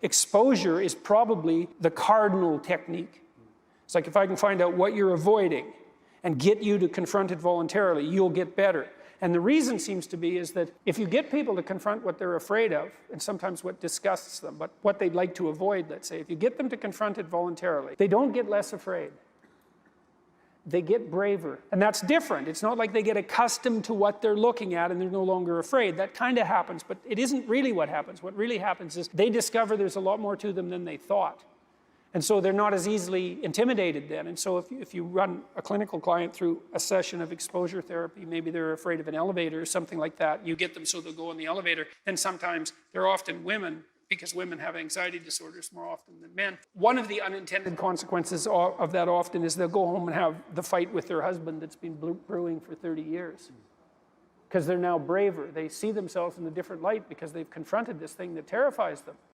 Exposure is probably the cardinal technique. It's like if I can find out what you're avoiding and get you to confront it voluntarily, you'll get better. And the reason seems to be is that if you get people to confront what they're afraid of, and sometimes what disgusts them, but what they'd like to avoid, let's say, if you get them to confront it voluntarily, they don't get less afraid. They get braver. And that's different. It's not like they get accustomed to what they're looking at and they're no longer afraid. That kind of happens, but it isn't really what happens. What really happens is they discover there's a lot more to them than they thought. And so they're not as easily intimidated then. And so if you run a clinical client through a session of exposure therapy, maybe they're afraid of an elevator or something like that, you get them so they'll go in the elevator, then sometimes they're often women, because women have anxiety disorders more often than men. One of the unintended consequences of that often is they'll go home and have the fight with their husband that's been brewing for 30 years. Because they're now braver. They see themselves in a different light because they've confronted this thing that terrifies them.